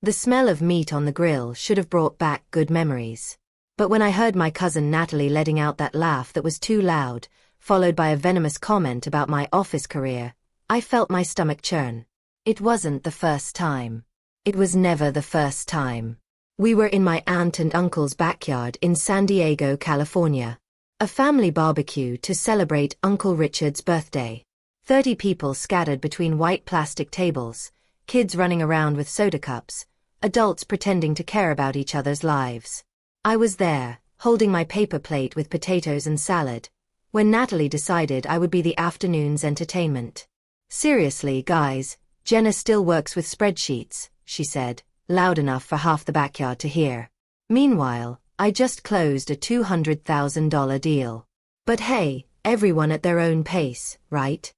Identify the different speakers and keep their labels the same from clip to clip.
Speaker 1: The smell of meat on the grill should have brought back good memories. But when I heard my cousin Natalie letting out that laugh that was too loud, followed by a venomous comment about my office career, I felt my stomach churn. It wasn't the first time. It was never the first time. We were in my aunt and uncle's backyard in San Diego, California. A family barbecue to celebrate Uncle Richard's birthday. 30 people scattered between white plastic tables, kids running around with soda cups, adults pretending to care about each other's lives. I was there, holding my paper plate with potatoes and salad, when Natalie decided I would be the afternoon's entertainment. "Seriously, guys, Jenna still works with spreadsheets," she said, loud enough for half the backyard to hear. Meanwhile, I just closed a $200,000 deal. But hey, everyone at their own pace, right?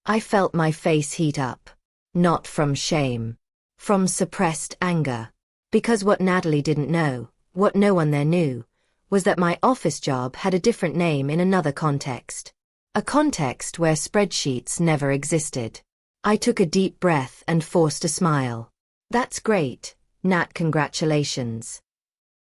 Speaker 1: I felt my face heat up. Not from shame. From suppressed anger. Because what Natalie didn't know, what no one there knew, was that my office job had a different name in another context. A context where spreadsheets never existed. I took a deep breath and forced a smile. "That's great, Nat, congratulations."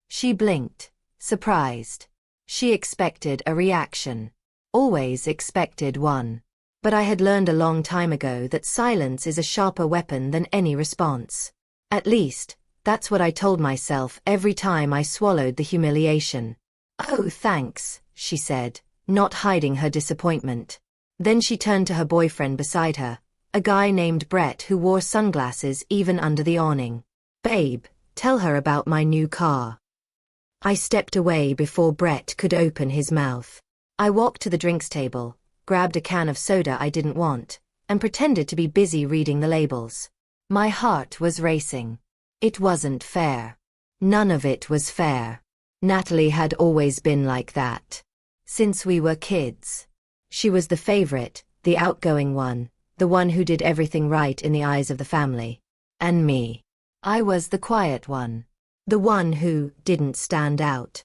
Speaker 1: She blinked, surprised. She expected a reaction. Always expected one. But I had learned a long time ago that silence is a sharper weapon than any response. At least, that's what I told myself every time I swallowed the humiliation. "Oh, thanks," she said, not hiding her disappointment. Then she turned to her boyfriend beside her, a guy named Brett who wore sunglasses even under the awning. "Babe, tell her about my new car." I stepped away before Brett could open his mouth. I walked to the drinks table, grabbed a can of soda I didn't want, and pretended to be busy reading the labels. My heart was racing. It wasn't fair. None of it was fair. Natalie had always been like that. Since we were kids. She was the favorite, the outgoing one, the one who did everything right in the eyes of the family. And me. I was the quiet one. The one who didn't stand out.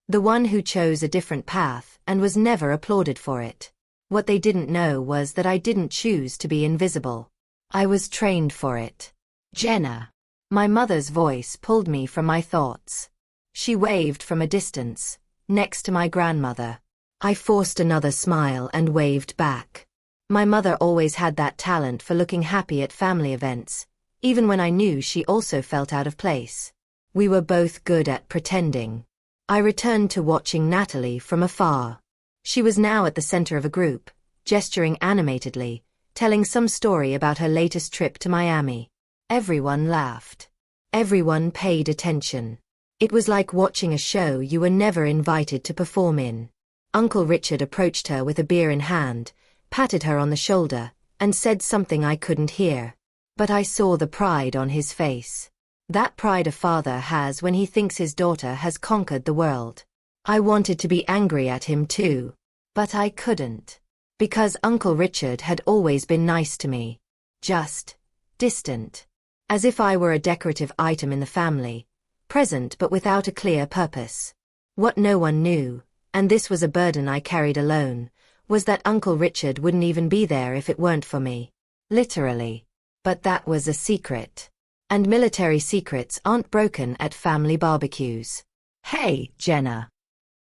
Speaker 1: The one who chose a different path and was never applauded for it. What they didn't know was that I didn't choose to be invisible. I was trained for it. "Jenna." My mother's voice pulled me from my thoughts. She waved from a distance, next to my grandmother. I forced another smile and waved back. My mother always had that talent for looking happy at family events, even when I knew she also felt out of place. We were both good at pretending. I returned to watching Natalie from afar. She was now at the center of a group, gesturing animatedly, telling some story about her latest trip to Miami. Everyone laughed. Everyone paid attention. It was like watching a show you were never invited to perform in. Uncle Richard approached her with a beer in hand, patted her on the shoulder, and said something I couldn't hear. But I saw the pride on his face. That pride a father has when he thinks his daughter has conquered the world. I wanted to be angry at him too. But I couldn't. Because Uncle Richard had always been nice to me. Just distant. As if I were a decorative item in the family, present but without a clear purpose. What no one knew, and this was a burden I carried alone, was that Uncle Richard wouldn't even be there if it weren't for me. Literally. But that was a secret. And military secrets aren't broken at family barbecues. "Hey, Jenna."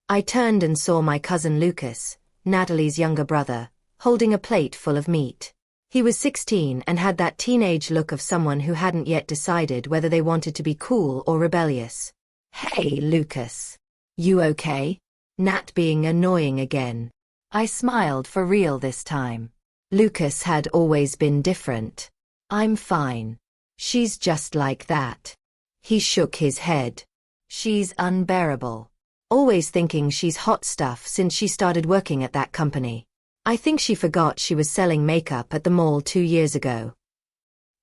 Speaker 1: I turned and saw my cousin Lucas, Natalie's younger brother, holding a plate full of meat. He was 16 and had that teenage look of someone who hadn't yet decided whether they wanted to be cool or rebellious. "Hey, Lucas. You okay?" Nat being annoying again. I smiled for real this time. Lucas had always been different. "I'm fine. She's just like that." He shook his head. "She's unbearable. Always thinking she's hot stuff since she started working at that company. I think she forgot she was selling makeup at the mall 2 years ago."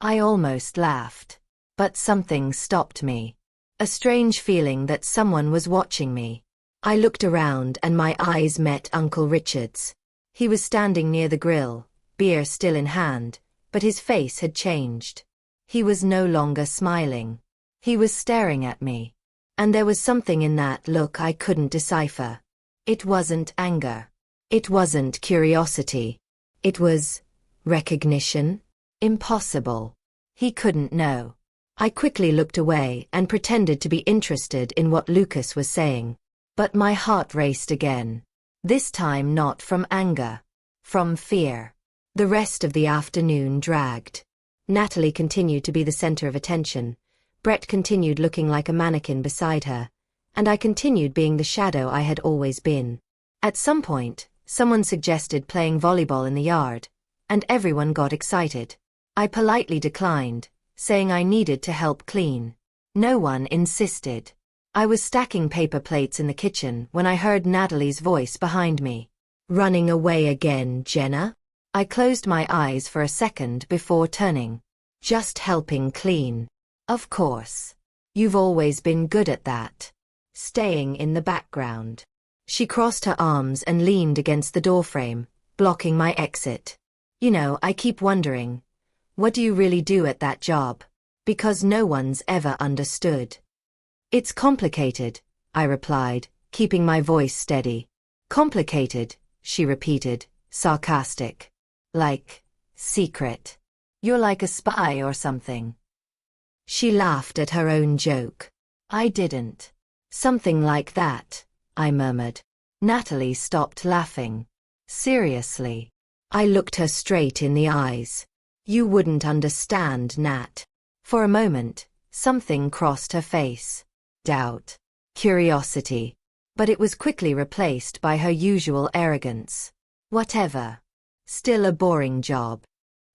Speaker 1: I almost laughed. But something stopped me. A strange feeling that someone was watching me. I looked around and my eyes met Uncle Richard's. He was standing near the grill, beer still in hand, but his face had changed. He was no longer smiling. He was staring at me. And there was something in that look I couldn't decipher. It wasn't anger. It wasn't curiosity. It was recognition? Impossible. He couldn't know. I quickly looked away and pretended to be interested in what Lucas was saying. But my heart raced again. This time not from anger. From fear. The rest of the afternoon dragged. Natalie continued to be the center of attention. Brett continued looking like a mannequin beside her. And I continued being the shadow I had always been. At some point, someone suggested playing volleyball in the yard, and everyone got excited. I politely declined, saying I needed to help clean. No one insisted. I was stacking paper plates in the kitchen when I heard Natalie's voice behind me. Running away again, Jenna? I closed my eyes for a second before turning. Just helping clean. Of course. You've always been good at that. Staying in the background. She crossed her arms and leaned against the doorframe, blocking my exit. You know, I keep wondering, what do you really do at that job? Because no one's ever understood. It's complicated, I replied, keeping my voice steady. Complicated, she repeated, sarcastic. Like, secret. You're like a spy or something. She laughed at her own joke. I didn't. Something like that, I murmured. Natalie stopped laughing. Seriously. I looked her straight in the eyes. You wouldn't understand, Nat. For a moment, something crossed her face. Doubt. Curiosity. But it was quickly replaced by her usual arrogance. Whatever. Still a boring job.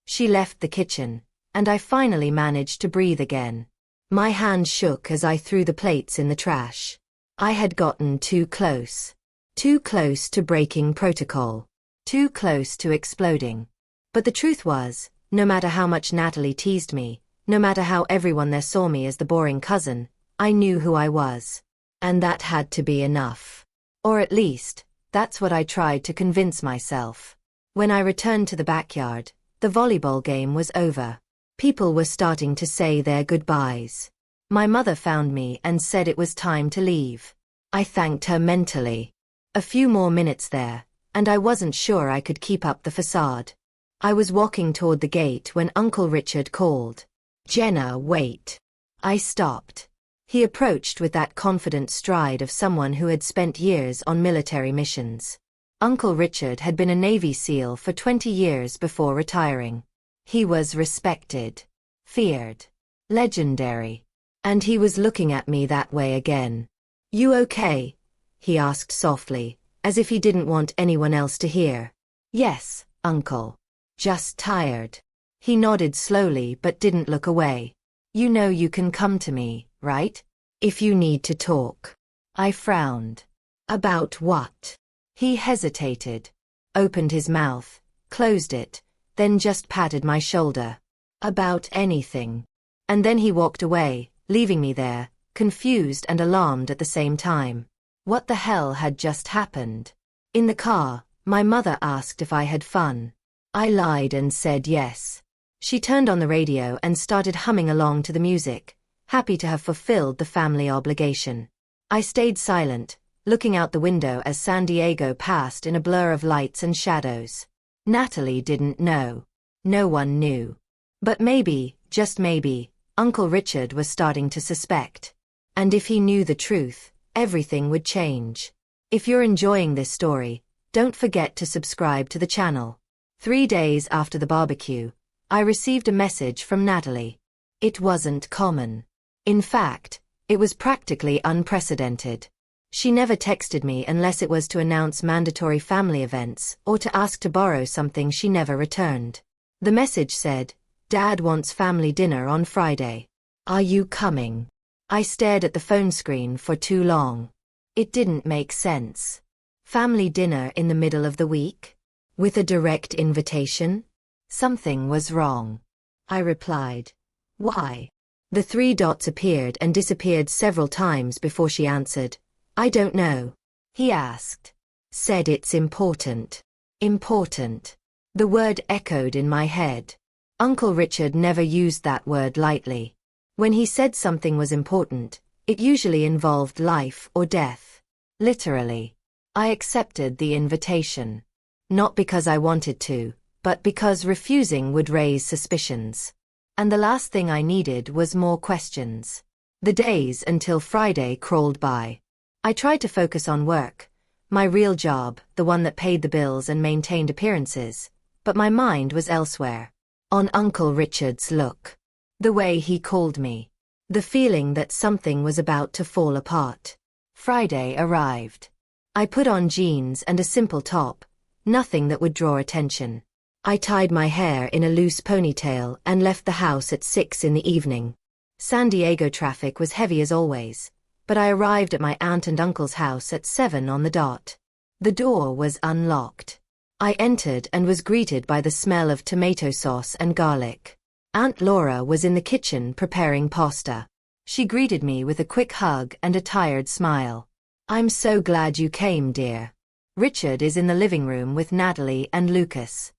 Speaker 1: She left the kitchen, and I finally managed to breathe again. My hand shook as I threw the plates in the trash. I had gotten too close. Too close to breaking protocol. Too close to exploding. But the truth was, no matter how much Natalie teased me, no matter how everyone there saw me as the boring cousin, I knew who I was. And that had to be enough. Or at least, that's what I tried to convince myself. When I returned to the backyard, the volleyball game was over. People were starting to say their goodbyes. My mother found me and said it was time to leave. I thanked her mentally. A few more minutes there, and I wasn't sure I could keep up the facade. I was walking toward the gate when Uncle Richard called. Jenna, wait. I stopped. He approached with that confident stride of someone who had spent years on military missions. Uncle Richard had been a Navy SEAL for 20 years before retiring. He was respected, feared, legendary. And he was looking at me that way again. You okay? He asked softly, as if he didn't want anyone else to hear. Yes, Uncle. Just tired. He nodded slowly but didn't look away. You know you can come to me, right? If you need to talk. I frowned. About what? He hesitated. Opened his mouth, closed it, then just patted my shoulder. About anything. And then he walked away, leaving me there, confused and alarmed at the same time. What the hell had just happened? In the car, my mother asked if I had fun. I lied and said yes. She turned on the radio and started humming along to the music, happy to have fulfilled the family obligation. I stayed silent, looking out the window as San Diego passed in a blur of lights and shadows. Natalie didn't know. No one knew. But maybe, just maybe, Uncle Richard was starting to suspect. And if he knew the truth, everything would change. If you're enjoying this story, don't forget to subscribe to the channel. 3 days after the barbecue, I received a message from Natalie. It wasn't common. In fact, it was practically unprecedented. She never texted me unless it was to announce mandatory family events or to ask to borrow something she never returned. The message said, Dad wants family dinner on Friday. Are you coming? I stared at the phone screen for too long. It didn't make sense. Family dinner in the middle of the week? With a direct invitation? Something was wrong. I replied. Why? The 3 dots appeared and disappeared several times before she answered. I don't know. He asked. Said it's important. Important. The word echoed in my head. Uncle Richard never used that word lightly. When he said something was important, it usually involved life or death. Literally. I accepted the invitation. Not because I wanted to, but because refusing would raise suspicions. And the last thing I needed was more questions. The days until Friday crawled by. I tried to focus on work, my real job, the one that paid the bills and maintained appearances, but my mind was elsewhere. On Uncle Richard's look. The way he called me. The feeling that something was about to fall apart. Friday arrived. I put on jeans and a simple top, nothing that would draw attention. I tied my hair in a loose ponytail and left the house at 6 in the evening. San Diego traffic was heavy as always, but I arrived at my aunt and uncle's house at 7 on the dot. The door was unlocked. I entered and was greeted by the smell of tomato sauce and garlic. Aunt Laura was in the kitchen preparing pasta. She greeted me with a quick hug and a tired smile. "I'm so glad you came, dear. Richard is in the living room with Natalie and Lucas."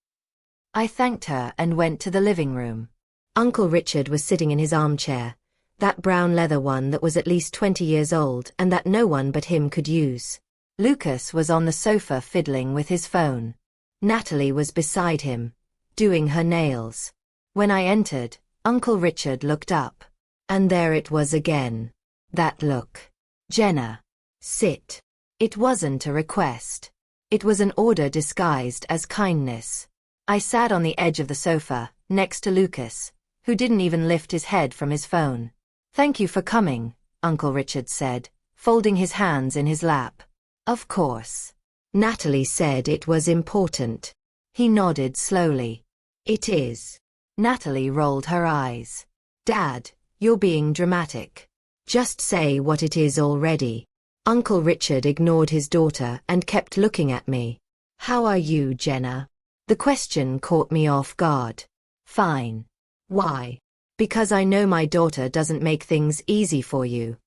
Speaker 1: I thanked her and went to the living room. Uncle Richard was sitting in his armchair, that brown leather one that was at least 20 years old and that no one but him could use. Lucas was on the sofa fiddling with his phone. Natalie was beside him, doing her nails. When I entered, Uncle Richard looked up. And there it was again. That look. "Jenna. Sit." It wasn't a request. It was an order disguised as kindness. I sat on the edge of the sofa, next to Lucas, who didn't even lift his head from his phone. "Thank you for coming," Uncle Richard said, folding his hands in his lap. "Of course." Natalie said it was important. He nodded slowly. "It is." Natalie rolled her eyes. "Dad, you're being dramatic. Just say what it is already." Uncle Richard ignored his daughter and kept looking at me. "How are you, Jenna?" The question caught me off guard. "Fine." "Why?" "Because I know my daughter doesn't make things easy for you."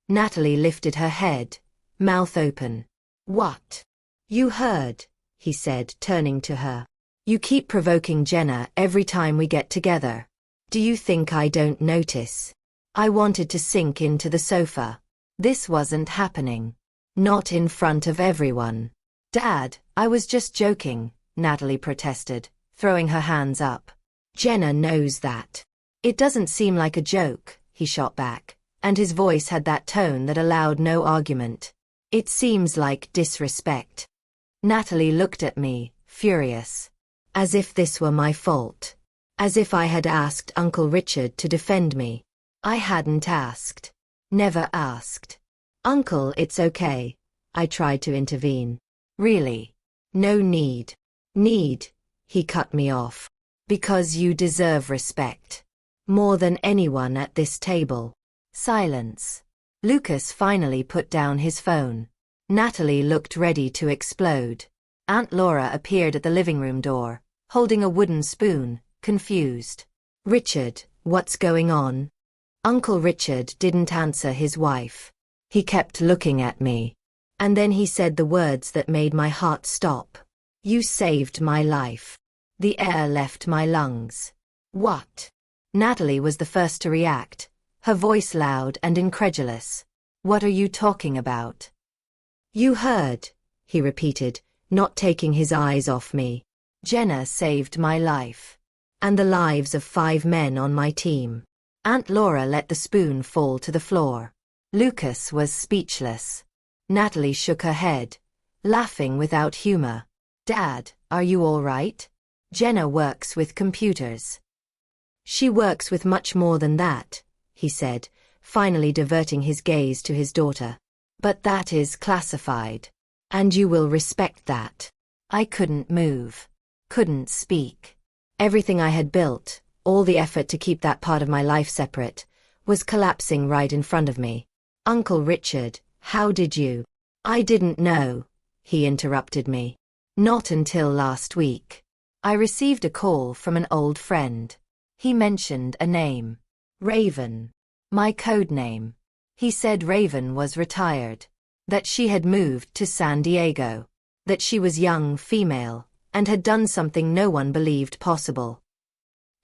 Speaker 1: Natalie lifted her head, mouth open. "What?" "You heard," he said, turning to her. "You keep provoking Jenna every time we get together. Do you think I don't notice?" I wanted to sink into the sofa. This wasn't happening. Not in front of everyone. "Dad, I was just joking," Natalie protested, throwing her hands up. "Jenna knows that." "It doesn't seem like a joke," he shot back, and his voice had that tone that allowed no argument. "It seems like disrespect." Natalie looked at me, furious. As if this were my fault. As if I had asked Uncle Richard to defend me. I hadn't asked. Never asked. "Uncle, it's okay." I tried to intervene. "Really? No need." "Need," he cut me off. "Because you deserve respect. More than anyone at this table." Silence. Lucas finally put down his phone. Natalie looked ready to explode. Aunt Laura appeared at the living room door, holding a wooden spoon, confused. "Richard, what's going on?" Uncle Richard didn't answer his wife. He kept looking at me. And then he said the words that made my heart stop. "You saved my life." The air left my lungs. "What?" Natalie was the first to react, her voice loud and incredulous. "What are you talking about?" "You heard," he repeated, not taking his eyes off me. "Jenna saved my life. And the lives of 5 men on my team." Aunt Laura let the spoon fall to the floor. Lucas was speechless. Natalie shook her head, laughing without humor. "Dad, are you all right? Jenna works with computers." "She works with much more than that," he said, finally diverting his gaze to his daughter. "But that is classified. And you will respect that." I couldn't move. Couldn't speak. Everything I had built, all the effort to keep that part of my life separate, was collapsing right in front of me. "Uncle Richard, how did you?" "I didn't know," he interrupted me. "Not until last week. I received a call from an old friend. He mentioned a name. Raven. My code name. He said Raven was retired. That she had moved to San Diego. That she was young, female, and had done something no one believed possible."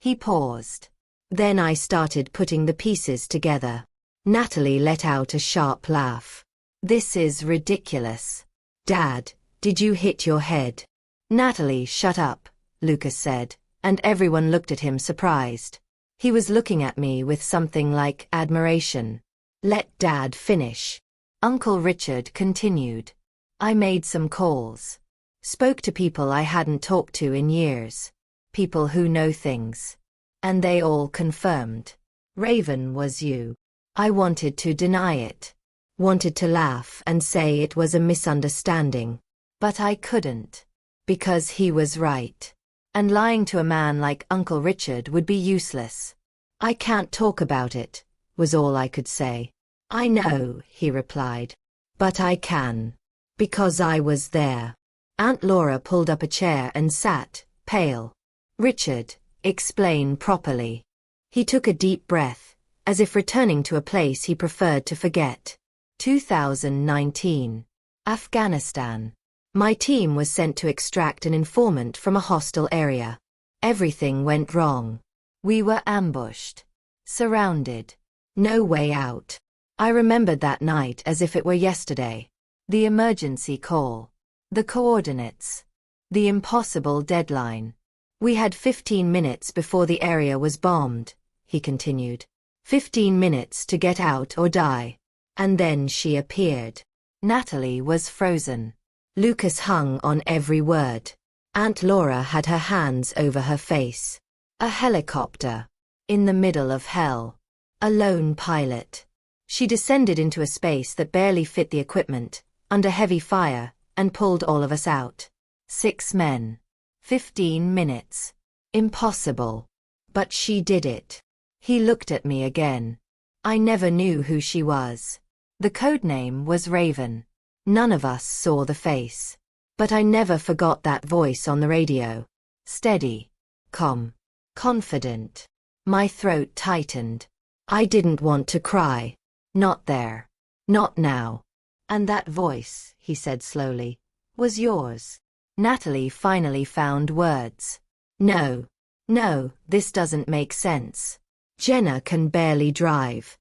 Speaker 1: He paused. Then I started putting the pieces together. Natalie let out a sharp laugh. "This is ridiculous. Dad, did you hit your head?" "Natalie, shut up," Lucas said, and everyone looked at him surprised. He was looking at me with something like admiration. Let Dad finish. Uncle Richard continued. I made some calls. Spoke to people I hadn't talked to in years. People who know things. And they all confirmed. Raven was you. I wanted to deny it. Wanted to laugh and say it was a misunderstanding. But I couldn't. Because he was right. And lying to a man like Uncle Richard would be useless. I can't talk about it, was all I could say. I know, he replied. But I can. Because I was there. Aunt Laura pulled up a chair and sat, pale. Richard, explain properly. He took a deep breath, as if returning to a place he preferred to forget. 2019. Afghanistan. My team was sent to extract an informant from a hostile area. Everything went wrong. We were ambushed. Surrounded. No way out. I remembered that night as if it were yesterday. The emergency call. The coordinates. The impossible deadline. We had 15 minutes before the area was bombed, he continued. 15 minutes to get out or die. And then she appeared. Natalie was frozen. Lucas hung on every word. Aunt Laura had her hands over her face. A helicopter. In the middle of hell. A lone pilot. She descended into a space that barely fit the equipment, under heavy fire, and pulled all of us out. 6 men. 15 minutes. Impossible. But she did it. He looked at me again. I never knew who she was. The codename was Raven. None of us saw the face. But I never forgot that voice on the radio. Steady. Calm. Confident. My throat tightened. I didn't want to cry. Not there. Not now. And that voice, he said slowly, was yours. Natalie finally found words. No. No, this doesn't make sense. Jenna can barely drive.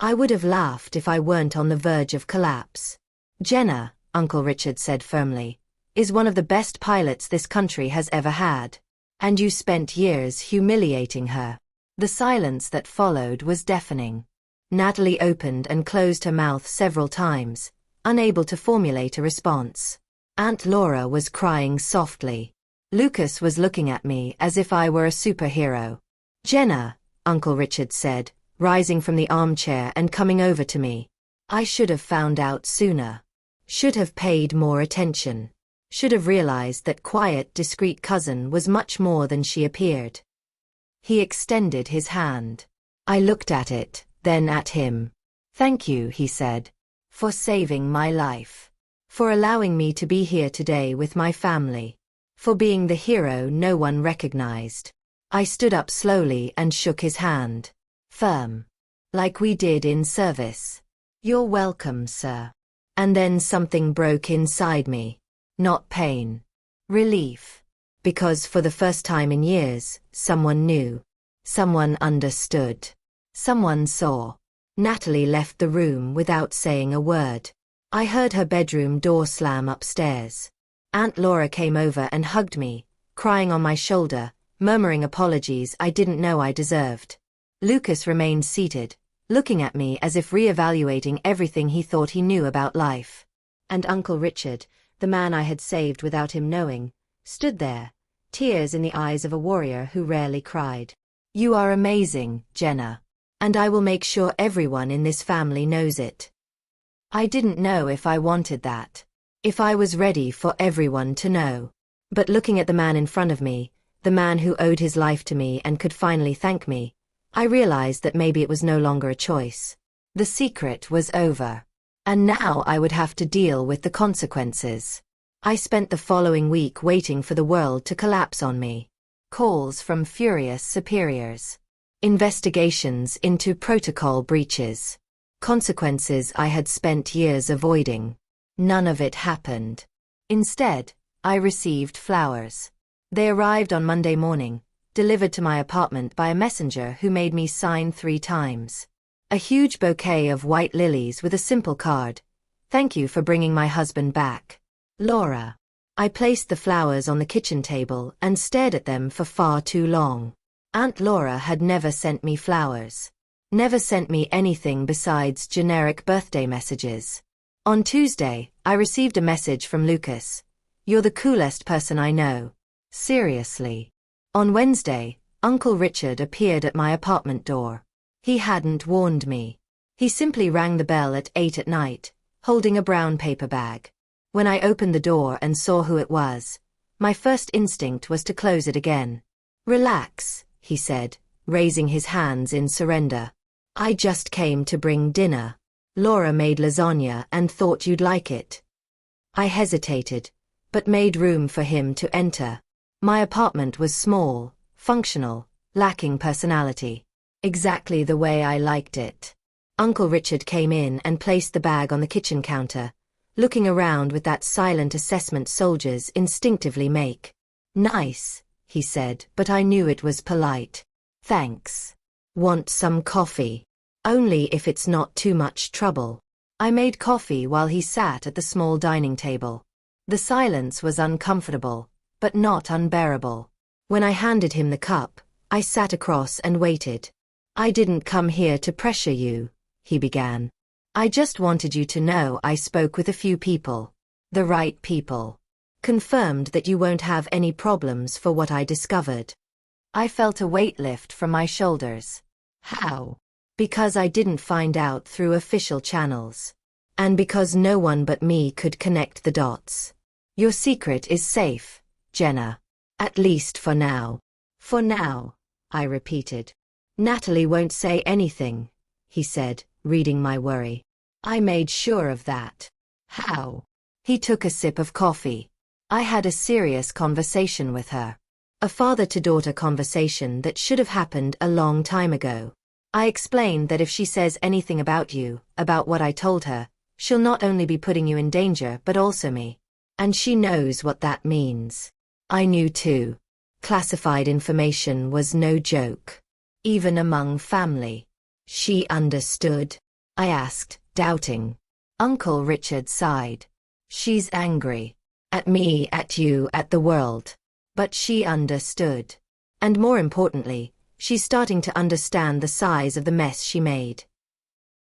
Speaker 1: I would have laughed if I weren't on the verge of collapse. Jenna, Uncle Richard said firmly, is one of the best pilots this country has ever had. And you spent years humiliating her. The silence that followed was deafening. Natalie opened and closed her mouth several times, unable to formulate a response. Aunt Laura was crying softly. Lucas was looking at me as if I were a superhero. Jenna, Uncle Richard said, rising from the armchair and coming over to me. I should have found out sooner. Should have paid more attention. Should have realized that quiet, discreet cousin was much more than she appeared. He extended his hand. I looked at it, then at him. Thank you, he said, for saving my life. For allowing me to be here today with my family. For being the hero no one recognized. I stood up slowly and shook his hand. Firm. Like we did in service. You're welcome, sir. And then something broke inside me. Not pain. Relief. Because for the first time in years, someone knew. Someone understood. Someone saw. Natalie left the room without saying a word. I heard her bedroom door slam upstairs. Aunt Laura came over and hugged me, crying on my shoulder, murmuring apologies I didn't know I deserved. Lucas remained seated, looking at me as if re-evaluating everything he thought he knew about life. And Uncle Richard, the man I had saved without him knowing, stood there, tears in the eyes of a warrior who rarely cried. You are amazing, Jenna. And I will make sure everyone in this family knows it. I didn't know if I wanted that. If I was ready for everyone to know. But looking at the man in front of me, the man who owed his life to me and could finally thank me, I realized that maybe it was no longer a choice. The secret was over. And now I would have to deal with the consequences. I spent the following week waiting for the world to collapse on me. Calls from furious superiors. Investigations into protocol breaches. Consequences I had spent years avoiding. None of it happened. Instead, I received flowers. They arrived on Monday morning, delivered to my apartment by a messenger who made me sign 3 times. A huge bouquet of white lilies with a simple card. Thank you for bringing my husband back. Laura. I placed the flowers on the kitchen table and stared at them for far too long. Aunt Laura had never sent me flowers. Never sent me anything besides generic birthday messages. On Tuesday, I received a message from Lucas. "You're the coolest person I know. Seriously." On Wednesday, Uncle Richard appeared at my apartment door. He hadn't warned me. He simply rang the bell at 8 at night, holding a brown paper bag. When I opened the door and saw who it was, my first instinct was to close it again. "Relax," he said, raising his hands in surrender. "I just came to bring dinner. Laura made lasagna and thought you'd like it." I hesitated, but made room for him to enter. My apartment was small, functional, lacking personality. Exactly the way I liked it. Uncle Richard came in and placed the bag on the kitchen counter, looking around with that silent assessment soldiers instinctively make. "Nice," he said, but I knew it was polite. "Thanks. Want some coffee?" "Only if it's not too much trouble." I made coffee while he sat at the small dining table. The silence was uncomfortable, but not unbearable. When I handed him the cup, I sat across and waited. "I didn't come here to pressure you," he began. "I just wanted you to know I spoke with a few people. The right people. Confirmed that you won't have any problems for what I discovered." I felt a weight lift from my shoulders. How? Because I didn't find out through official channels. And because no one but me could connect the dots. "Your secret is safe, Jenna. At least for now." "For now," I repeated. "Natalie won't say anything," he said, reading my worry. "I made sure of that." "How?" He took a sip of coffee. "I had a serious conversation with her. A father-to-daughter conversation that should have happened a long time ago. I explained that if she says anything about you, about what I told her, she'll not only be putting you in danger but also me. And she knows what that means." I knew too. Classified information was no joke. Even among family. "She understood?" I asked, doubting. Uncle Richard sighed. "She's angry. At me, at you, at the world. But she understood. And more importantly, she's starting to understand the size of the mess she made."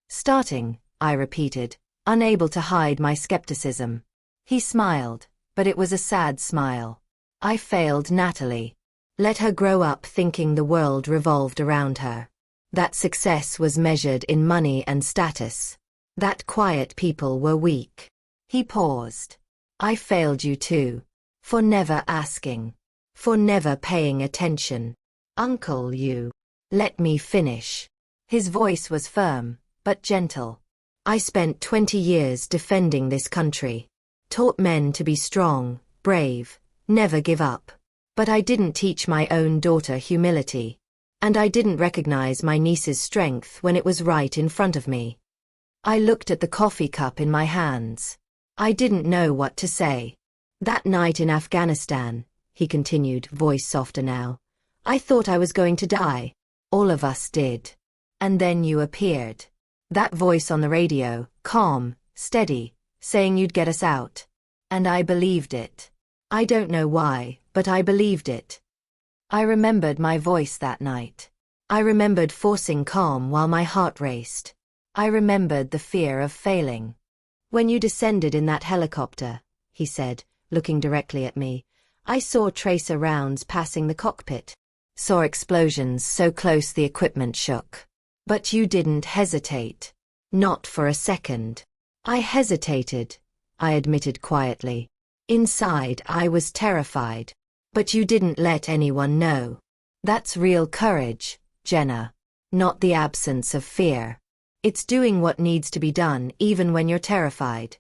Speaker 1: "Starting," I repeated, unable to hide my skepticism. He smiled, but it was a sad smile. "I failed Natalie. Let her grow up thinking the world revolved around her. That success was measured in money and status. That quiet people were weak." He paused. "I failed you too. For never asking. For never paying attention. Uncle, you. Let me finish." His voice was firm, but gentle. "I spent 20 years defending this country. Taught men to be strong, brave, never give up. But I didn't teach my own daughter humility. And I didn't recognize my niece's strength when it was right in front of me." I looked at the coffee cup in my hands. I didn't know what to say. "That night in Afghanistan," he continued, voice softer now, "I thought I was going to die. All of us did. And then you appeared. That voice on the radio, calm, steady, saying you'd get us out. And I believed it. I don't know why, but I believed it." I remembered my voice that night. I remembered forcing calm while my heart raced. I remembered the fear of failing. "When you descended in that helicopter," he said, looking directly at me, "I saw tracer rounds passing the cockpit. Saw explosions so close the equipment shook. But you didn't hesitate. Not for a second." "I hesitated," I admitted quietly. "Inside I was terrified. But you didn't let anyone know. That's real courage, Jenna. Not the absence of fear. It's doing what needs to be done even when you're terrified."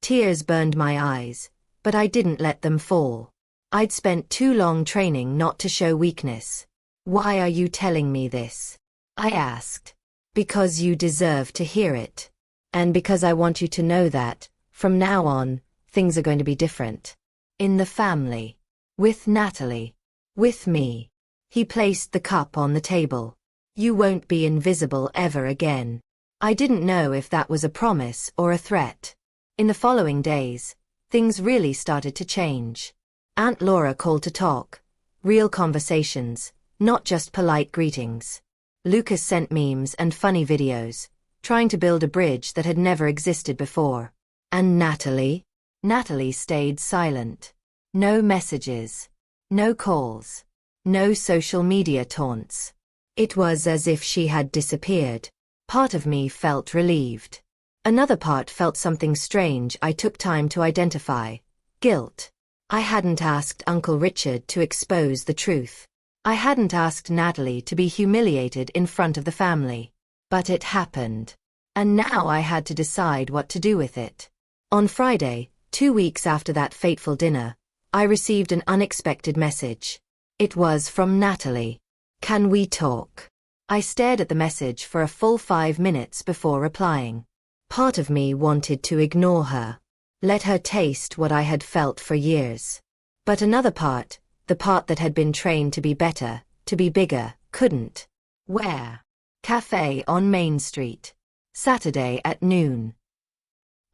Speaker 1: Tears burned my eyes, but I didn't let them fall. I'd spent too long training not to show weakness. "Why are you telling me this?" I asked. "Because you deserve to hear it. And because I want you to know that, from now on, things are going to be different. In the family. With Natalie. With me." He placed the cup on the table. "You won't be invisible ever again." I didn't know if that was a promise or a threat. In the following days, things really started to change. Aunt Laura called to talk. Real conversations, Not just polite greetings. Lucas sent memes and funny videos, trying to build a bridge that had never existed before. And Natalie? Natalie stayed silent. No messages. No calls. No social media taunts. It was as if she had disappeared. Part of me felt relieved. Another part felt something strange I took time to identify. Guilt. I hadn't asked Uncle Richard to expose the truth. I hadn't asked Natalie to be humiliated in front of the family. But it happened. And now I had to decide what to do with it. On Friday, 2 weeks after that fateful dinner, I received an unexpected message. It was from Natalie. "Can we talk?" I stared at the message for a full 5 minutes before replying. Part of me wanted to ignore her. Let her taste what I had felt for years. But another part, the part that had been trained to be better, to be bigger, couldn't. Where? Cafe on Main Street. Saturday at noon.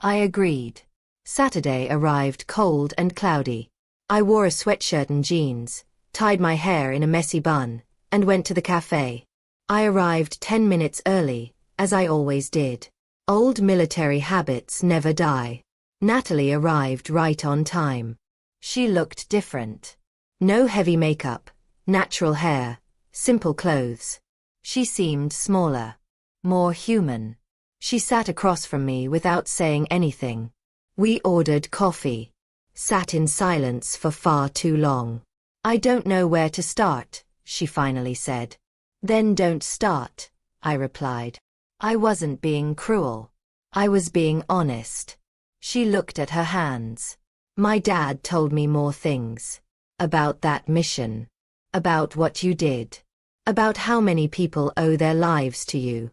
Speaker 1: I agreed. Saturday arrived cold and cloudy. I wore a sweatshirt and jeans, tied my hair in a messy bun, and went to the cafe. I arrived 10 minutes early, as I always did. Old military habits never die. Natalie arrived right on time. She looked different. No heavy makeup, natural hair, simple clothes. She seemed smaller, more human. She sat across from me without saying anything. We ordered coffee. Sat in silence for far too long. "I don't know where to start," she finally said. "Then don't start," I replied. I wasn't being cruel. I was being honest. She looked at her hands. "My dad told me more things. About that mission. About what you did. About how many people owe their lives to you."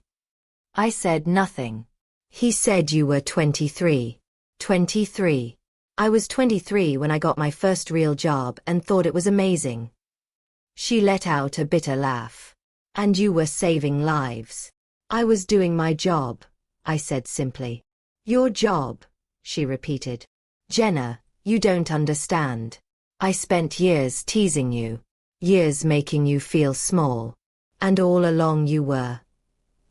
Speaker 1: I said nothing. "He said you were 23. 23. I was 23 when I got my first real job and thought it was amazing." She let out a bitter laugh. "And you were saving lives." "I was doing my job," I said simply. "Your job," she repeated. "Jenna, you don't understand. I spent years teasing you. Years making you feel small. And all along you were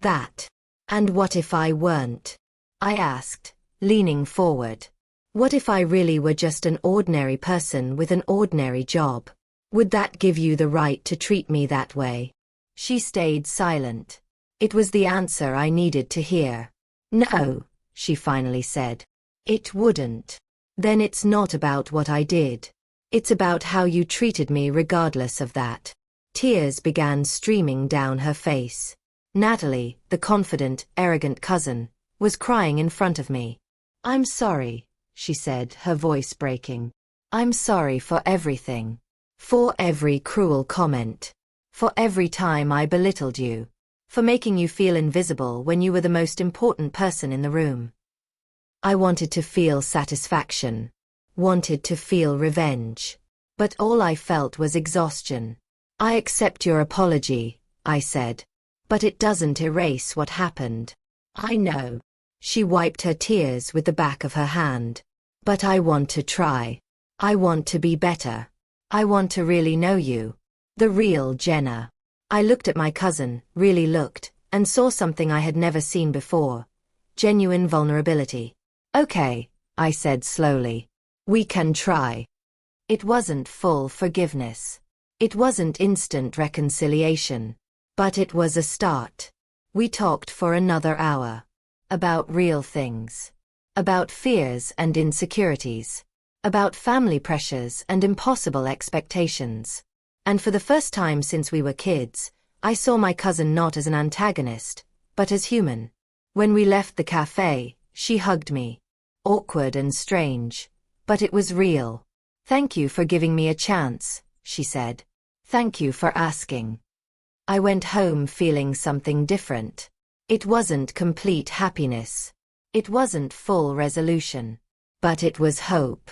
Speaker 1: that. And what if I weren't?" I asked, leaning forward. "What if I really were just an ordinary person with an ordinary job? Would that give you the right to treat me that way?" She stayed silent. It was the answer I needed to hear. "No," she finally said. "It wouldn't." "Then it's not about what I did. It's about how you treated me regardless of that." Tears began streaming down her face. Natalie, the confident, arrogant cousin, was crying in front of me. "I'm sorry," she said, her voice breaking. "I'm sorry for everything. For every cruel comment. For every time I belittled you. For making you feel invisible when you were the most important person in the room." I wanted to feel satisfaction. Wanted to feel revenge. But all I felt was exhaustion. "I accept your apology," I said. "But it doesn't erase what happened." "I know." She wiped her tears with the back of her hand. "But I want to try. I want to be better. I want to really know you. The real Jenna." I looked at my cousin, really looked, and saw something I had never seen before. Genuine vulnerability. "Okay," I said slowly. "We can try." It wasn't full forgiveness. It wasn't instant reconciliation. But it was a start. We talked for another hour. About real things. About fears and insecurities. About family pressures and impossible expectations. And for the first time since we were kids, I saw my cousin not as an antagonist, but as human. When we left the cafe, she hugged me. Awkward and strange. But it was real. "Thank you for giving me a chance," she said. "Thank you for asking." I went home feeling something different. It wasn't complete happiness. It wasn't full resolution. But it was hope.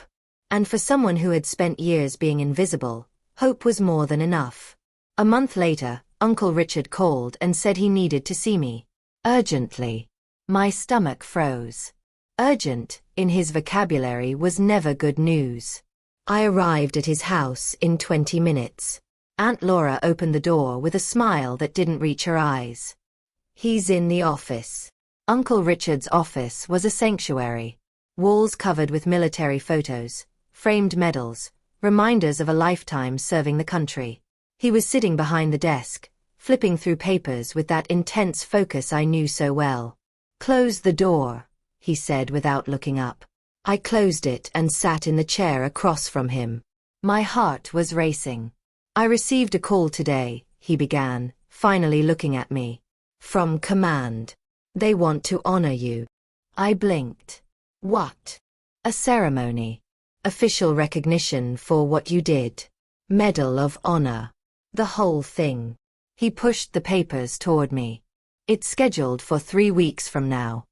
Speaker 1: And for someone who had spent years being invisible, hope was more than enough. A month later, Uncle Richard called and said he needed to see me. Urgently. My stomach froze. Urgent, in his vocabulary, was never good news. I arrived at his house in 20 minutes. Aunt Laura opened the door with a smile that didn't reach her eyes. He's in the office. Uncle Richard's office was a sanctuary. Walls covered with military photos, framed medals, reminders of a lifetime serving the country. He was sitting behind the desk, flipping through papers with that intense focus I knew so well. "Close the door," he said without looking up. I closed it and sat in the chair across from him. My heart was racing. "I received a call today," he began, finally looking at me. "From command. They want to honor you." I blinked. "What?" "A ceremony. Official recognition for what you did. Medal of Honor. The whole thing." He pushed the papers toward me. "It's scheduled for 3 weeks from now."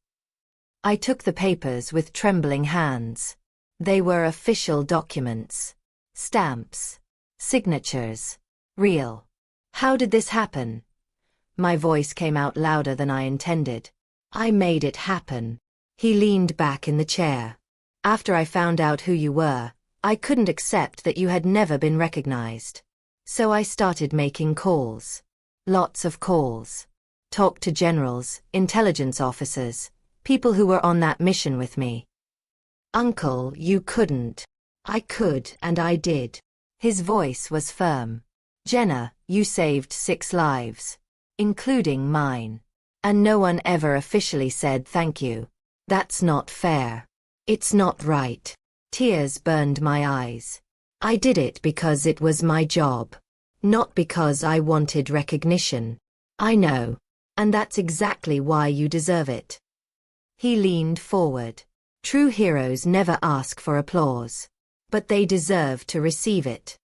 Speaker 1: I took the papers with trembling hands. They were official documents. Stamps. Signatures. Real. How did this happen? My voice came out louder than I intended. "I made it happen." He leaned back in the chair. "After I found out who you were, I couldn't accept that you had never been recognized. So I started making calls. Lots of calls. Talked to generals, intelligence officers, people who were on that mission with me." "Uncle, you couldn't." "I could, and I did." His voice was firm. "Jenna, you saved 6 lives. Including mine. And no one ever officially said thank you. That's not fair. It's not right." Tears burned my eyes. "I did it because it was my job. Not because I wanted recognition. I know. And that's exactly why you deserve it." He leaned forward. "True heroes never ask for applause. But they deserve to receive it."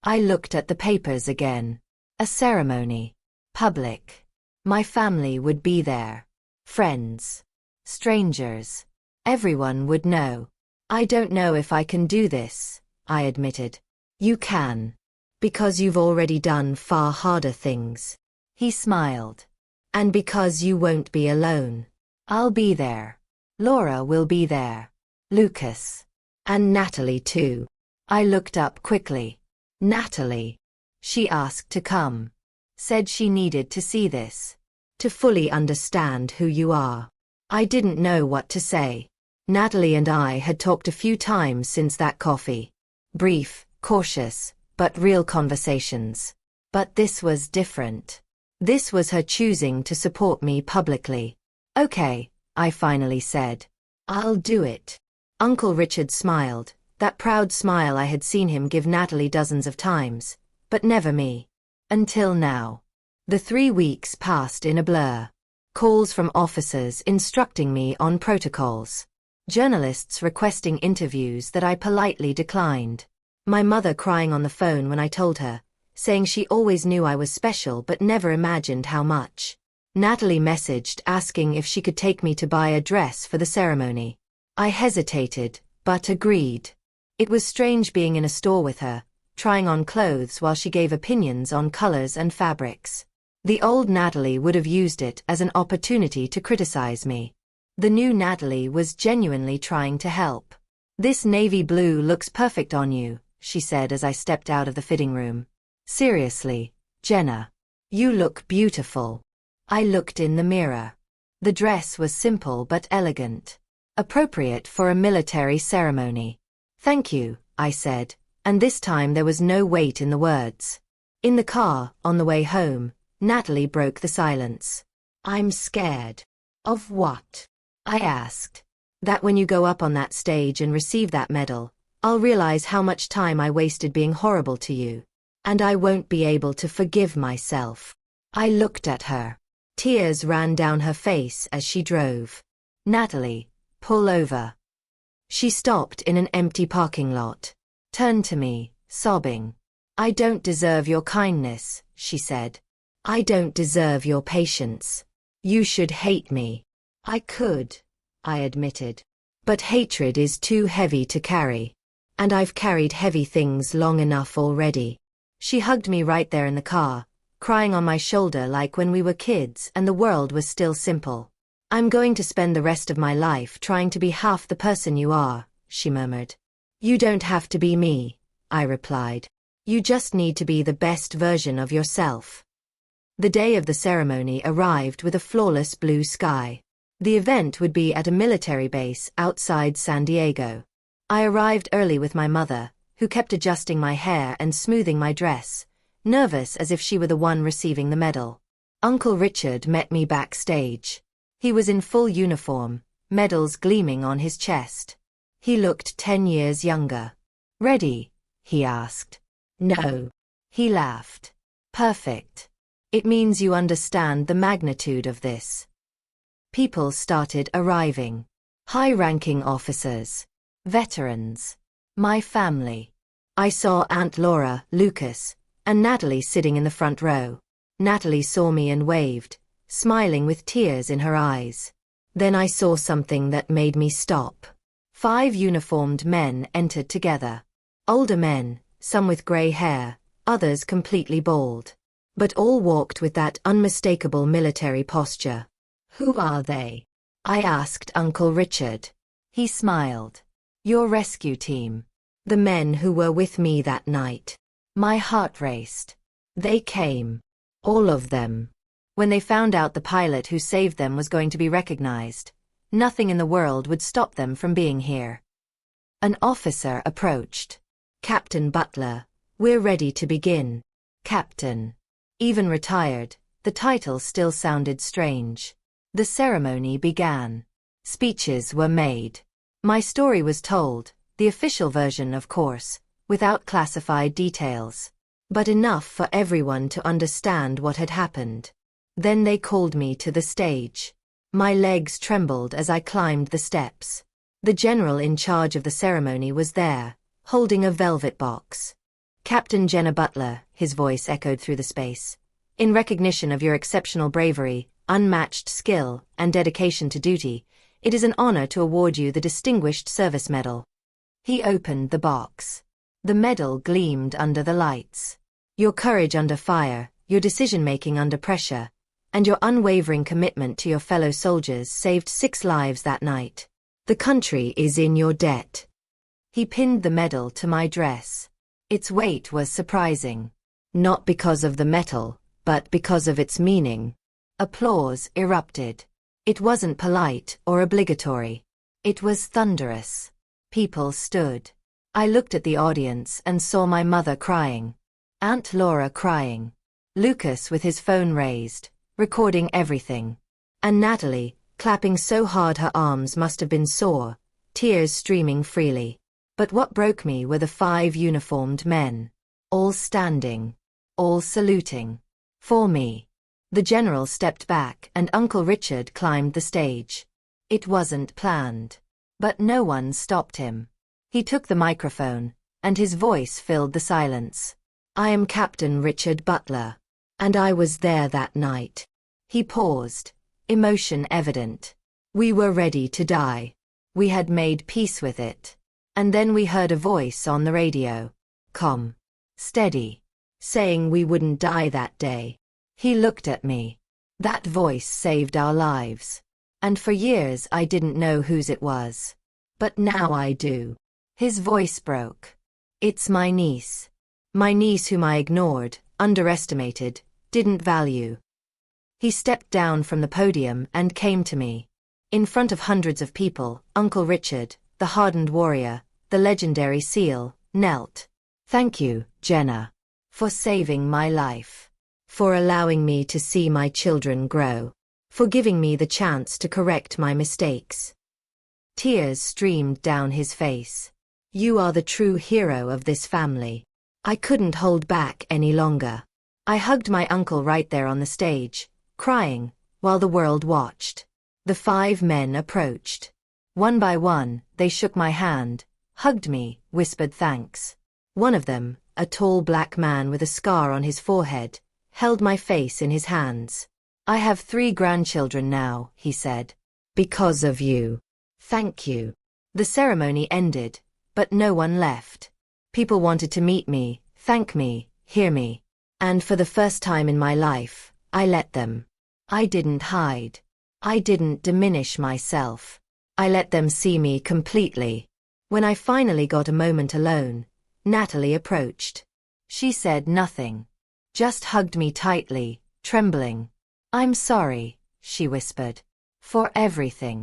Speaker 1: I looked at the papers again. A ceremony. Public. My family would be there. Friends. Strangers. Everyone would know. "I don't know if I can do this," I admitted. "You can. Because you've already done far harder things." He smiled. "And because you won't be alone. I'll be there. Laura will be there. Lucas. And Natalie too." I looked up quickly. "Natalie." She asked to come. Said she needed to see this. To fully understand who you are. I didn't know what to say. Natalie and I had talked a few times since that coffee. Brief, cautious, but real conversations. But this was different. This was her choosing to support me publicly. "Okay," I finally said. "I'll do it." Uncle Richard smiled, that proud smile I had seen him give Natalie dozens of times, but never me. Until now. The 3 weeks passed in a blur. Calls from officers instructing me on protocols. Journalists requesting interviews that I politely declined. My mother crying on the phone when I told her, saying she always knew I was special but never imagined how much. Natalie messaged asking if she could take me to buy a dress for the ceremony. I hesitated, but agreed. It was strange being in a store with her, trying on clothes while she gave opinions on colors and fabrics. The old Natalie would have used it as an opportunity to criticize me. The new Natalie was genuinely trying to help. "This navy blue looks perfect on you," she said as I stepped out of the fitting room. "Seriously, Jenna. You look beautiful." I looked in the mirror. The dress was simple but elegant. Appropriate for a military ceremony. "Thank you," I said, and this time there was no weight in the words. In the car, on the way home, Natalie broke the silence. "I'm scared." "Of what?" I asked. "That when you go up on that stage and receive that medal, I'll realize how much time I wasted being horrible to you. And I won't be able to forgive myself." I looked at her. Tears ran down her face as she drove. "Natalie, pull over." She stopped in an empty parking lot. Turned to me, sobbing. "I don't deserve your kindness," she said. "I don't deserve your patience. You should hate me." "I could," I admitted. "But hatred is too heavy to carry. And I've carried heavy things long enough already." She hugged me right there in the car, crying on my shoulder like when we were kids and the world was still simple. "I'm going to spend the rest of my life trying to be half the person you are," she murmured. "You don't have to be me," I replied. You just need to be the best version of yourself. The day of the ceremony arrived with a flawless blue sky. The event would be at a military base outside San Diego. I arrived early with my mother, who kept adjusting my hair and smoothing my dress, nervous as if she were the one receiving the medal. Uncle Richard met me backstage. He was in full uniform, medals gleaming on his chest. He looked 10 years younger. "Ready?" he asked. "No." He laughed. "Perfect. It means you understand the magnitude of this." People started arriving. High-ranking officers. Veterans. My family. I saw Aunt Laura, Lucas, and Natalie sitting in the front row. Natalie saw me and waved, smiling with tears in her eyes. Then I saw something that made me stop. 5 uniformed men entered together. Older men, some with gray hair, others completely bald. But all walked with that unmistakable military posture. "Who are they?" I asked Uncle Richard. He smiled. "Your rescue team. The men who were with me that night." My heart raced. They came. All of them. When they found out the pilot who saved them was going to be recognized, nothing in the world would stop them from being here. An officer approached. "Captain Butler, we're ready to begin." Captain. Even retired, the title still sounded strange. The ceremony began. Speeches were made. My story was told, the official version of course, without classified details. But enough for everyone to understand what had happened. Then they called me to the stage. My legs trembled as I climbed the steps. The general in charge of the ceremony was there, holding a velvet box. "Captain Jenna Butler," his voice echoed through the space. "In recognition of your exceptional bravery, unmatched skill, and dedication to duty, it is an honor to award you the Distinguished Service Medal." He opened the box. The medal gleamed under the lights. "Your courage under fire, your decision-making under pressure, and your unwavering commitment to your fellow soldiers saved 6 lives that night. The country is in your debt." He pinned the medal to my dress. Its weight was surprising. Not because of the metal, but because of its meaning. Applause erupted. It wasn't polite or obligatory. It was thunderous. People stood. I looked at the audience and saw my mother crying. Aunt Laura crying. Lucas with his phone raised, recording everything. And Natalie, clapping so hard her arms must have been sore, tears streaming freely. But what broke me were the 5 uniformed men. All standing. All saluting. For me. The general stepped back and Uncle Richard climbed the stage. It wasn't planned. But no one stopped him. He took the microphone, and his voice filled the silence. "I am Captain Richard Butler. And I was there that night." He paused, emotion evident. "We were ready to die. We had made peace with it. And then we heard a voice on the radio. Calm. Steady. Saying we wouldn't die that day." He looked at me. That voice saved our lives. And for years I didn't know whose it was. But now I do. His voice broke. "It's my niece. My niece whom I ignored, underestimated, didn't value." He stepped down from the podium and came to me. In front of hundreds of people, Uncle Richard, the hardened warrior, the legendary SEAL, knelt. "Thank you, Jenna. For saving my life. For allowing me to see my children grow. For giving me the chance to correct my mistakes." Tears streamed down his face. "You are the true hero of this family." I couldn't hold back any longer. I hugged my uncle right there on the stage, crying, while the world watched. The 5 men approached. One by one, they shook my hand, hugged me, whispered thanks. One of them, a tall black man with a scar on his forehead, held my face in his hands. "I have 3 grandchildren now," he said. "Because of you. Thank you." The ceremony ended, but no one left. People wanted to meet me, thank me, hear me. And for the first time in my life, I let them. I didn't hide. I didn't diminish myself. I let them see me completely. When I finally got a moment alone, Natalie approached. She said nothing. Just hugged me tightly, trembling. "I'm sorry," she whispered. "For everything.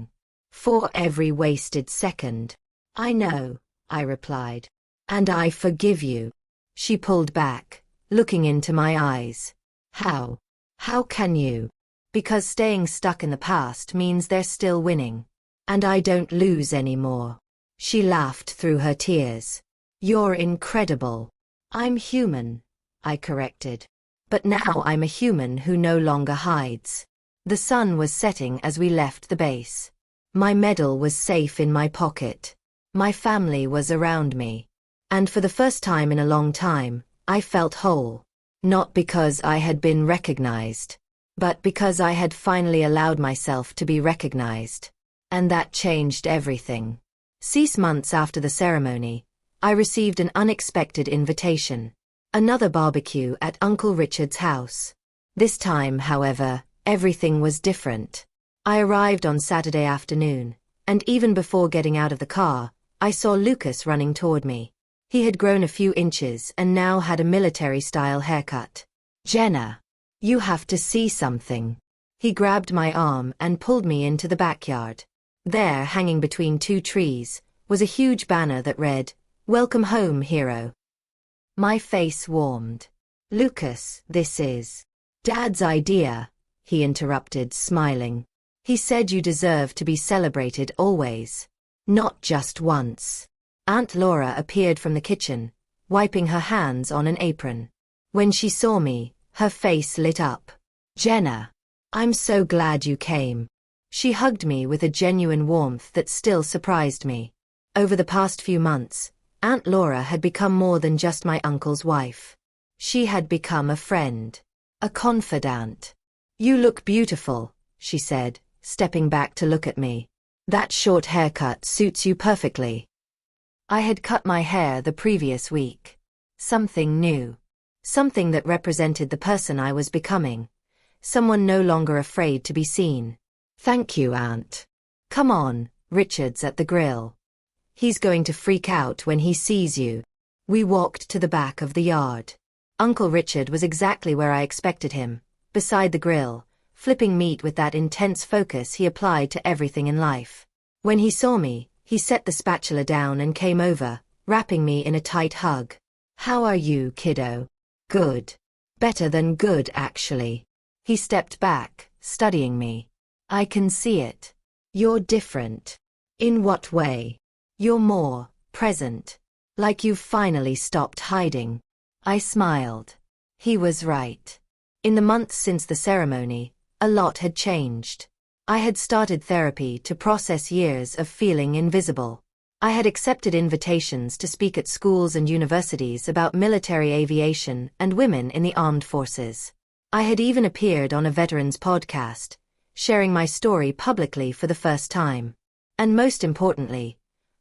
Speaker 1: For every wasted second." "I know," I replied. "And I forgive you." She pulled back, looking into my eyes. "How? How can you?" "Because staying stuck in the past means they're still winning. And I don't lose anymore." She laughed through her tears. "You're incredible." "I'm human," I corrected. "But now I'm a human who no longer hides." The sun was setting as we left the base. My medal was safe in my pocket. My family was around me. And for the first time in a long time, I felt whole. Not because I had been recognized, but because I had finally allowed myself to be recognized. And that changed everything. 6 months after the ceremony, I received an unexpected invitation. Another barbecue at Uncle Richard's house. This time, however, everything was different. I arrived on Saturday afternoon, and even before getting out of the car, I saw Lucas running toward me. He had grown a few inches and now had a military-style haircut. "Jenna, you have to see something." He grabbed my arm and pulled me into the backyard. There, hanging between 2 trees, was a huge banner that read, "Welcome home, hero." My face warmed. "Lucas, this is Dad's idea," he interrupted, smiling. "He said you deserve to be celebrated always, not just once." Aunt Laura appeared from the kitchen, wiping her hands on an apron. When she saw me, her face lit up. "Jenna, I'm so glad you came." She hugged me with a genuine warmth that still surprised me. Over the past few months, Aunt Laura had become more than just my uncle's wife. She had become a friend, a confidant. "You look beautiful," she said, stepping back to look at me. "That short haircut suits you perfectly." I had cut my hair the previous week. Something new. Something that represented the person I was becoming. Someone no longer afraid to be seen. "Thank you, Aunt." "Come on, Richard's at the grill. He's going to freak out when he sees you." We walked to the back of the yard. Uncle Richard was exactly where I expected him, beside the grill, flipping meat with that intense focus he applied to everything in life. When he saw me, he set the spatula down and came over, wrapping me in a tight hug. "How are you, kiddo?" "Good. Better than good, actually." He stepped back, studying me. "I can see it. You're different." "In what way?" "You're more present. Like you've finally stopped hiding." I smiled. He was right. In the months since the ceremony, a lot had changed. I had started therapy to process years of feeling invisible. I had accepted invitations to speak at schools and universities about military aviation and women in the armed forces. I had even appeared on a veterans podcast, sharing my story publicly for the first time. And most importantly,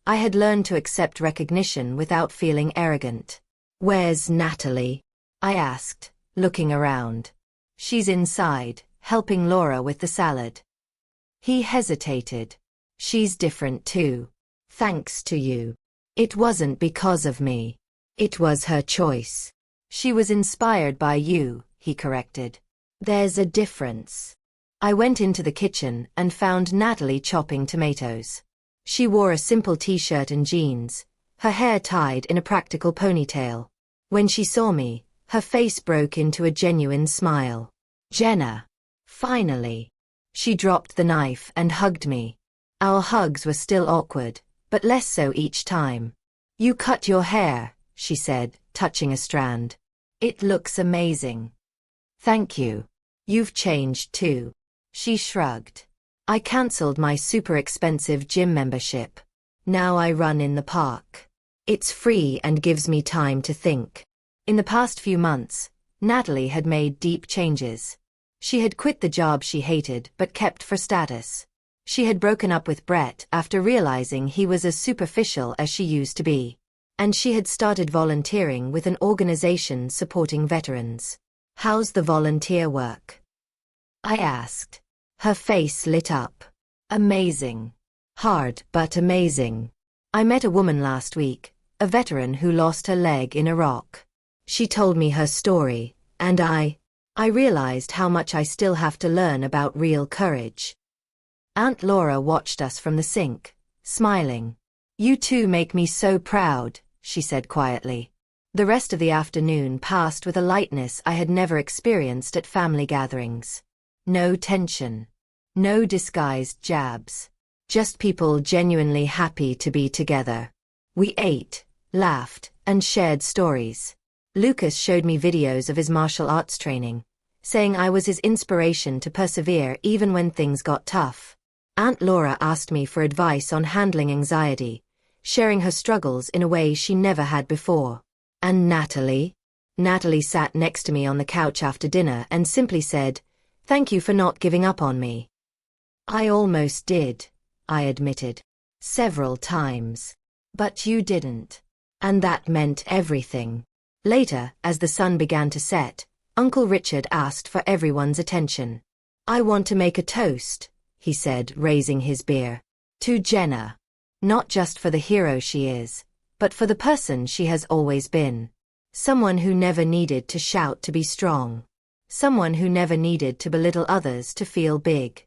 Speaker 1: I had learned to accept recognition without feeling arrogant. "Where's Natalie?" I asked, looking around. "She's inside, helping Laura with the salad." He hesitated. "She's different too. Thanks to you." "It wasn't because of me. It was her choice." "She was inspired by you," he corrected. "There's a difference." I went into the kitchen and found Natalie chopping tomatoes. She wore a simple t-shirt and jeans, her hair tied in a practical ponytail. When she saw me, her face broke into a genuine smile. "Jenna, finally." She dropped the knife and hugged me. Our hugs were still awkward, but less so each time. "You cut your hair," she said, touching a strand. "It looks amazing." "Thank you. You've changed too." She shrugged. "I cancelled my super expensive gym membership. Now I run in the park. It's free and gives me time to think." In the past few months, Natalie had made deep changes. She had quit the job she hated but kept for status. She had broken up with Brett after realizing he was as superficial as she used to be. And she had started volunteering with an organization supporting veterans. "How's the volunteer work?" I asked. Her face lit up. "Amazing. Hard, but amazing. I met a woman last week, a veteran who lost her leg in Iraq. She told me her story, and I realized how much I still have to learn about real courage. Aunt Laura watched us from the sink, smiling. "You two make me so proud," she said quietly. The rest of the afternoon passed with a lightness I had never experienced at family gatherings. No tension. No disguised jabs. Just people genuinely happy to be together. We ate, laughed, and shared stories. Lucas showed me videos of his martial arts training, saying I was his inspiration to persevere even when things got tough. Aunt Laura asked me for advice on handling anxiety, sharing her struggles in a way she never had before. And Natalie? Natalie sat next to me on the couch after dinner and simply said, "Thank you for not giving up on me." "I almost did," I admitted. "Several times. But you didn't. And that meant everything." Later, as the sun began to set, Uncle Richard asked for everyone's attention. "I want to make a toast," he said, raising his beer. "To Jenna. Not just for the hero she is, but for the person she has always been. Someone who never needed to shout to be strong. Someone who never needed to belittle others to feel big."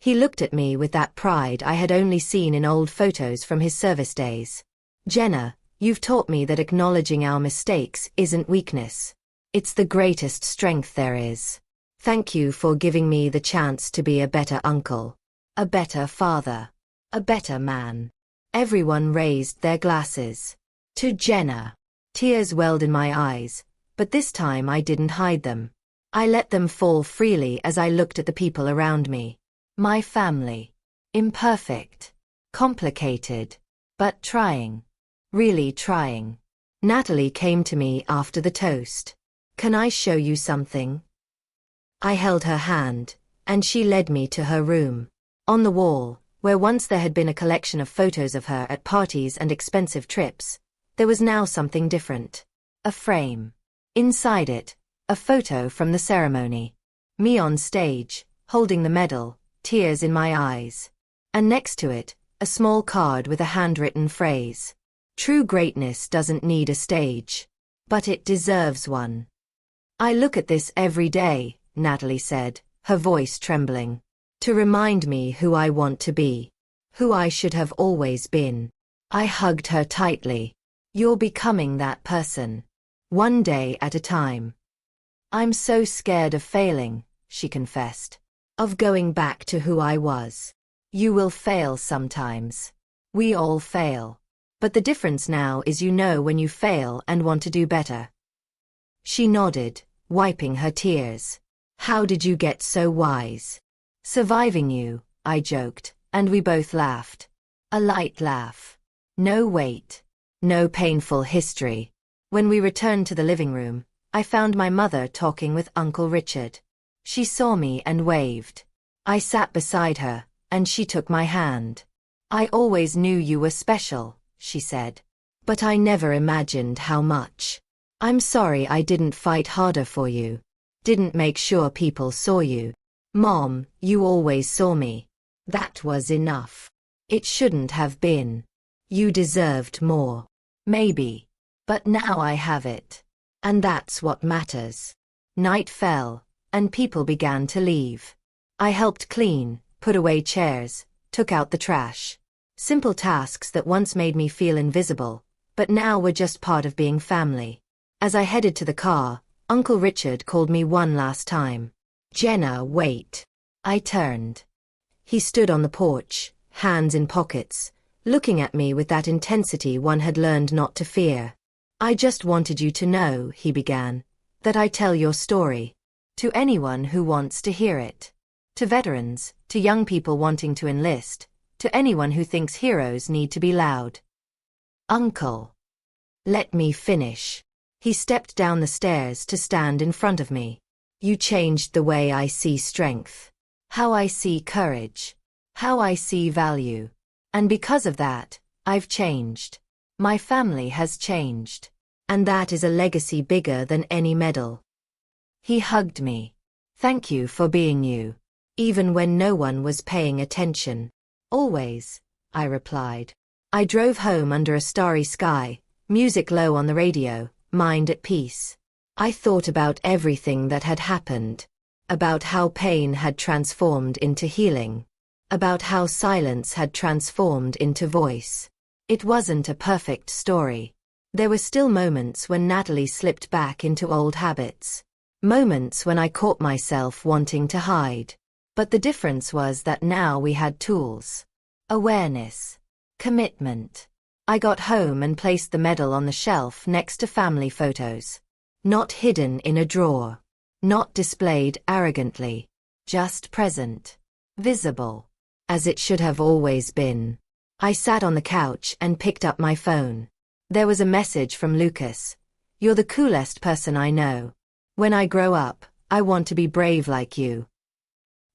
Speaker 1: He looked at me with that pride I had only seen in old photos from his service days. "Jenna, you've taught me that acknowledging our mistakes isn't weakness. It's the greatest strength there is. Thank you for giving me the chance to be a better uncle, a better father, a better man." Everyone raised their glasses. To Jenna. Tears welled in my eyes, but this time I didn't hide them. I let them fall freely as I looked at the people around me. My family. Imperfect. Complicated. But trying. Really trying. Natalie came to me after the toast. "Can I show you something?" I held her hand, and she led me to her room. On the wall, where once there had been a collection of photos of her at parties and expensive trips, there was now something different. A frame. Inside it, a photo from the ceremony. Me on stage, holding the medal, tears in my eyes. And next to it, a small card with a handwritten phrase. "True greatness doesn't need a stage. But it deserves one." "I look at this every day," Natalie said, her voice trembling. "To remind me who I want to be. Who I should have always been." I hugged her tightly. "You're becoming that person. One day at a time." "I'm so scared of failing," she confessed. "Of going back to who I was." "You will fail sometimes. We all fail. But the difference now is you know when you fail and want to do better." She nodded, wiping her tears. "How did you get so wise?" "Surviving you," I joked, and we both laughed. A light laugh. No weight. No painful history. When we returned to the living room, I found my mother talking with Uncle Richard. She saw me and waved. I sat beside her, and she took my hand. "I always knew you were special," she said. "But I never imagined how much. I'm sorry I didn't fight harder for you. Didn't make sure people saw you. Mom, you always saw me. That was enough. It shouldn't have been. You deserved more. Maybe. But now I have it. And that's what matters." Night fell, and people began to leave. I helped clean, put away chairs, took out the trash. Simple tasks that once made me feel invisible, but now were just part of being family. As I headed to the car, Uncle Richard called me one last time. "Jenna, wait." I turned. He stood on the porch, hands in pockets, looking at me with that intensity one had learned not to fear. "I just wanted you to know," he began, "that I tell your story. To anyone who wants to hear it. To veterans, to young people wanting to enlist, to anyone who thinks heroes need to be loud." "Uncle. Let me finish." He stepped down the stairs to stand in front of me. "You changed the way I see strength. How I see courage. How I see value. And because of that, I've changed. My family has changed. And that is a legacy bigger than any medal." He hugged me. "Thank you for being you. Even when no one was paying attention." "Always," I replied. I drove home under a starry sky, music low on the radio, mind at peace. I thought about everything that had happened. About how pain had transformed into healing. About how silence had transformed into voice. It wasn't a perfect story. There were still moments when Natalie slipped back into old habits. Moments when I caught myself wanting to hide. But the difference was that now we had tools. Awareness. Commitment. I got home and placed the medal on the shelf next to family photos. Not hidden in a drawer. Not displayed arrogantly. Just present. Visible. As it should have always been. I sat on the couch and picked up my phone. There was a message from Lucas. "You're the coolest person I know. When I grow up, I want to be brave like you."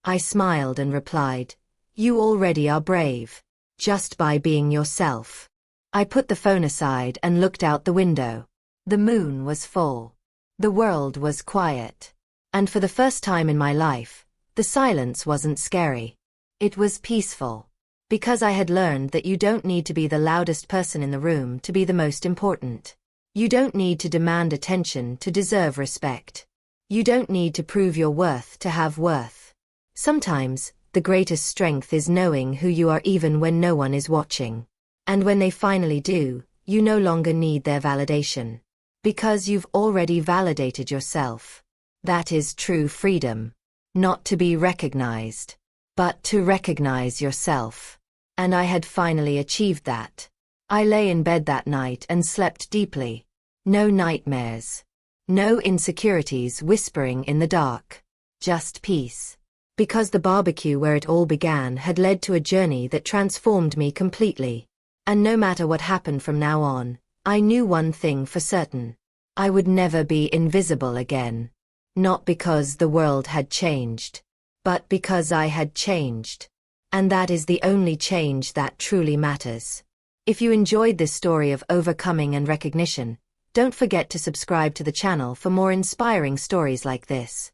Speaker 1: I smiled and replied, "You already are brave. Just by being yourself." I put the phone aside and looked out the window. The moon was full. The world was quiet. And for the first time in my life, the silence wasn't scary. It was peaceful. Because I had learned that you don't need to be the loudest person in the room to be the most important. You don't need to demand attention to deserve respect. You don't need to prove your worth to have worth. Sometimes, the greatest strength is knowing who you are even when no one is watching. And when they finally do, you no longer need their validation. Because you've already validated yourself. That is true freedom. Not to be recognized, but to recognize yourself. And I had finally achieved that. I lay in bed that night and slept deeply. No nightmares. No insecurities whispering in the dark. Just peace. Because the barbecue where it all began had led to a journey that transformed me completely. And no matter what happened from now on, I knew one thing for certain. I would never be invisible again. Not because the world had changed, but because I had changed. And that is the only change that truly matters. If you enjoyed this story of overcoming and recognition, don't forget to subscribe to the channel for more inspiring stories like this.